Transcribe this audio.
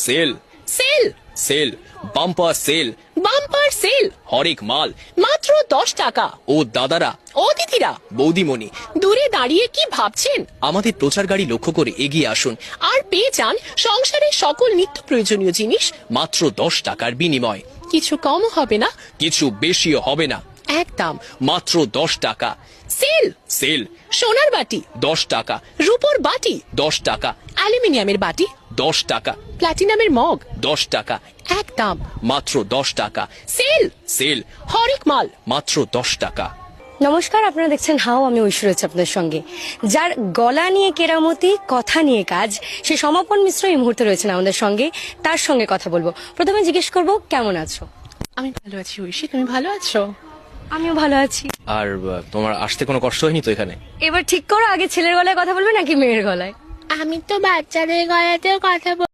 Sell sale sale bumper sale bumper sale হরেক মাল মাত্র 10 টাকা। ও দাদারা ও দিদিরা, বৌদিমণি দূরে দাঁড়িয়ে কি ভাবছেন? আমাদের প্রচার গাড়ি লক্ষ্য করে এগিয়ে আসুন। আর পেয়ে যান সংসারের সকল নিত্য প্রয়োজনীয় জিনিস মাত্র 10 টাকার বিনিময়। কিছু কম হবে না, কিছু বেশিও হবে না, একদম। মাত্র 10 টাকা। সেল সেল সোনার বাটি, 10 টাকা, রূপোর বাটি, 10 টাকা, অ্যালুমিনিয়ামের বাটি, 10 টাকা, প্লাটিনামের মগ, 10 টাকা, একদম। মাত্র 10 টাকা। সেল সেল হরেক মাল মাত্র 10 টাকা। নমস্কার, আপনারা দেখছেন হাও, আমি ঐশ্বর্য আছি আপনাদের সঙ্গে। যার গলা নিয়ে কেরামতি, কথা নিয়ে কাজ, সে সমাপন মিশ্র এই মুহূর্তে রয়েছেন আমাদের সঙ্গে। তার সঙ্গে কথা বলবো। প্রথমে জিজ্ঞেস করব, কেমন আছো? আমি ভালো আছি ঐশী, তুমি ভালো আছো? আমিও ভালো আছি। আর তোমার আসতে কোনো কষ্ট হয়নি তো এখানে? এবার ঠিক করো, আগে ছেলের গলায় কথা বলবে নাকি মেয়ের গলায়? আমি তো বাচ্চাদের গলাতেও কথা